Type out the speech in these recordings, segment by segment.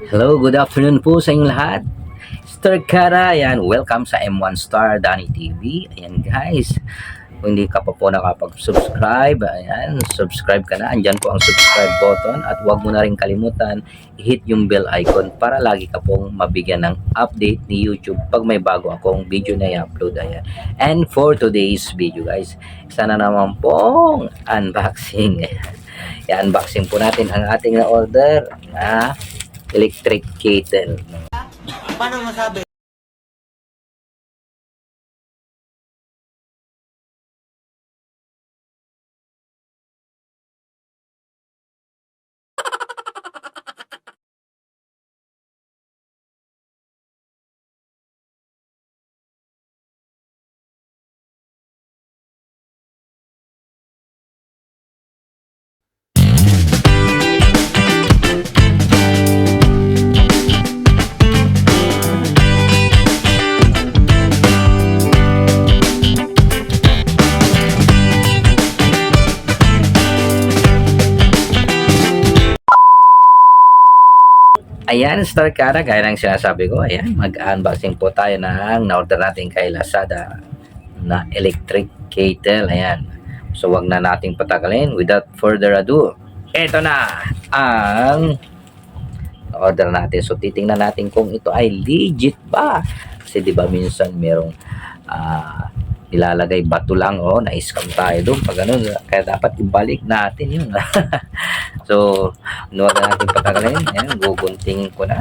Hello, good afternoon po sa inyong lahat. Star Kara, yan. Welcome sa M1 Star Danny TV. Ayan guys, kung hindi ka pa po nakapag-subscribe, ayan, subscribe ka na. Andyan po ang subscribe button at huwag mo na rin kalimutan i-hit yung bell icon para lagi ka pong mabigyan ng update ni YouTube pag may bago akong video na i-upload. Ayan. And for today's video guys, sana naman pong unboxing. I-unboxing po natin ang ating na-order na electric kettle. Paano masabi? Ayan, Star Kara, gaya ng sinasabi ko, ayan, mag-unboxing po tayo ng na-order natin kay Lazada na electric kettle. Ayan. So, wag na nating patagalin. Without further ado, eto na ang order natin. So, titingnan natin kung ito ay legit ba. Kasi di ba minsan merong nilalagay bato lang, na-scam tayo doon pag ganun. Kaya dapat ibalik natin yun. So, huwag na natin patagalin. Ayan, gugunting ko na.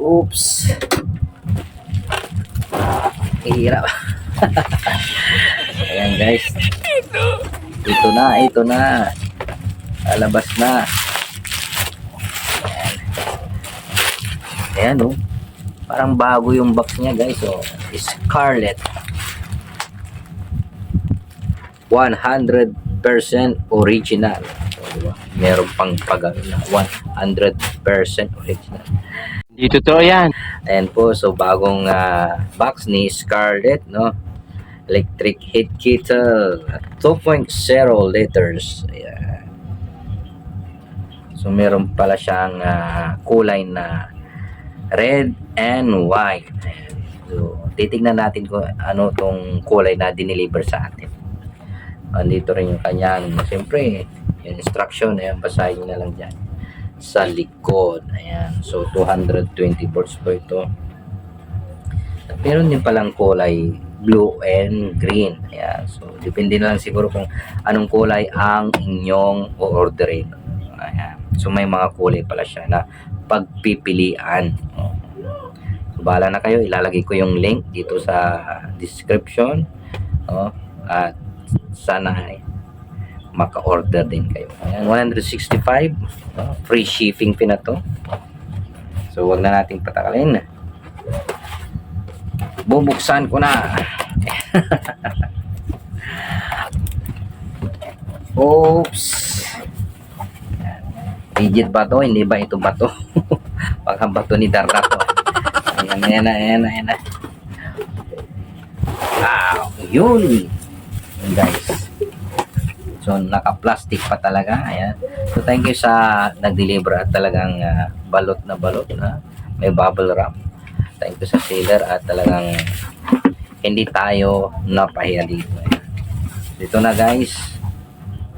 Oops. Hirap. Ayan guys. Ito na. Lalabas na. Ayan parang bago yung box niya guys. Scarlett 100% original. Diba? Meron pang pagano na 100% original. Dito to yan. Ayan po, so bagong box ni Scarlett, electric heat kettle 2.0 liters. Ayan. So meron pala siyang kulay na red and white. Ayan. So titignan natin kung ano tong kulay na dineliver sa atin. Andito rin yung kanyang, siyempre, yung instruction. Ayan, basahin nyo na lang dyan sa likod. Ayan. So 220 volts po ito. At meron din palang kulay blue and green. Ayan. So depende na lang siguro kung anong kulay ang inyong o-orderin. Ayan. So may mga kulay pala siya na pagpipilian. So bahala na kayo. Ilalagay ko yung link dito sa description. At sana maka-order din kayo. Ayan, 165. Free shipping pin na to. So, wag na natin patakalin. Bubuksan ko na. Oops. Legit ba to? Hindi ba ito ba to? Baka ba to ni Darla to? Ayan na. Wow, yun. Guys. So, naka-plastic pa talaga. Ayan. So, thank you sa nag-deliver at talagang balot na may bubble wrap. Thank you sa seller at talagang hindi tayo napahiya dito. Ayan. Dito na guys,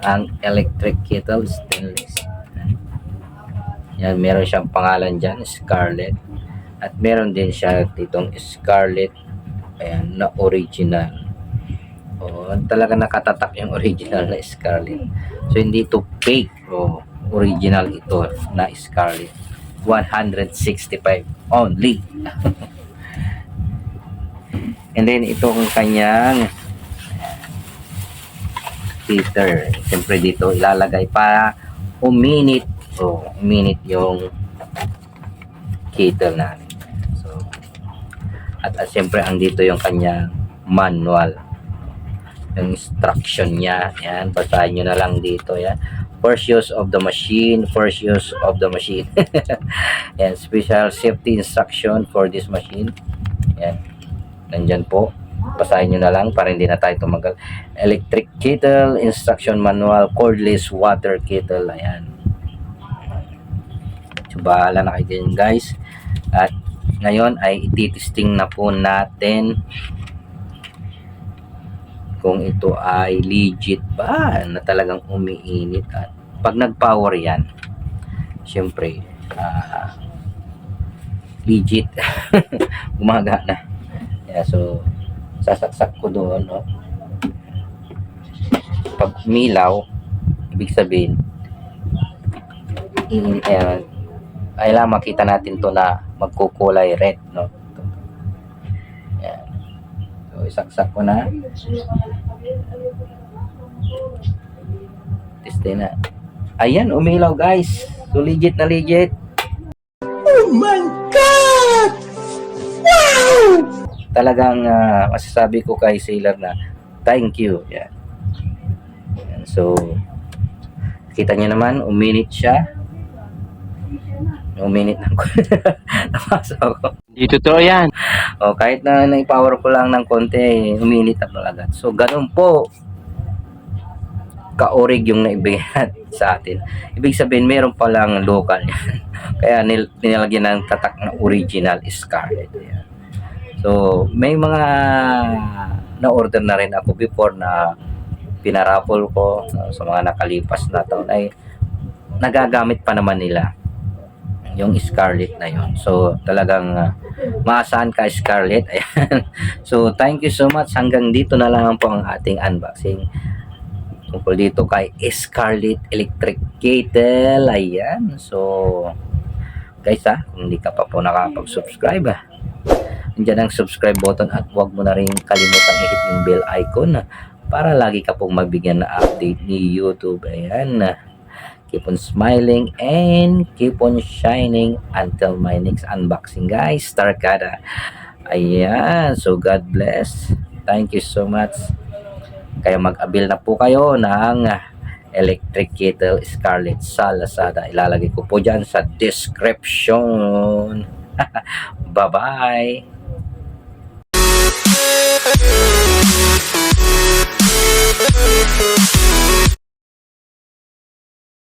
ang electric kettle stainless. Ayan, meron siyang pangalan dyan, Scarlett. At meron din siya ditong Scarlett, ayan, na original. Talaga nakatatak yung original na Scarlett. So hindi ito fake, original ito na Scarlett. 165 only. And then itong kanyang heater. Siyempre dito ilalagay para uminit yung kettle natin. So at siyempre ang dito yung kanyang manual, yung instruction niya. Yan, basahin nyo na lang dito. Yan, first use of the machine, first use of the machine. Yan, special safety instruction for this machine. Yan, nandyan po. Basahin nyo na lang para hindi na tayo tumagal. Electric kettle, instruction manual, cordless water kettle. Ayan. So, bahala na kayo din guys. At ngayon ay ititesting na po natin kung ito ay legit ba na talagang umiinit. At pag nag-power yan, syempre legit. Gumagana. Yeah, so sasaksak ko doon, no? Pag umilaw, ibig sabihin ay lang makita natin to na magkukulay red, no? Yan. So isaksak ko na. Testin na. Ayan, umilaw guys. So legit na legit. Oh my God! Wow! Talagang masasabi ko kay Sailor na thank you. Yan. Yan. So kita niyo naman, uminit siya. Uminit na ko. Napasa ako. Hindi totoo yan. O, kahit na nai-power ko lang ng konti, uminit na talaga. So, ganun po ka-orig yung naibigay sa atin. Ibig sabihin, meron palang local yan. Kaya nilagyan ng tatak na original Scarlett. Yan. So, may mga na-order na rin ako before na pinaraffle ko sa mga nakalipas na taon ay nagagamit pa naman nila yung Scarlett na yon. So talagang maasahan ka Scarlett. Ayan. So thank you so much. Hanggang dito na lang po ang ating unboxing tungkol dito kay Scarlett Electric Kettle. Ayan. So guys, kung hindi ka pa po nakapag-subscribe, nandiyan ang subscribe button at huwag mo na rin kalimutang i-hit yung bell icon para lagi ka pong mabigyan na update ni YouTube. Ayan. Keep on smiling and keep on shining until my next unboxing, guys. Starkada. Ayan. So, God bless. Thank you so much. Kaya mag-avail na po kayo ng electric kettle Scarlett sa Lazada. Ilalagay ko po dyan sa description. Bye-bye.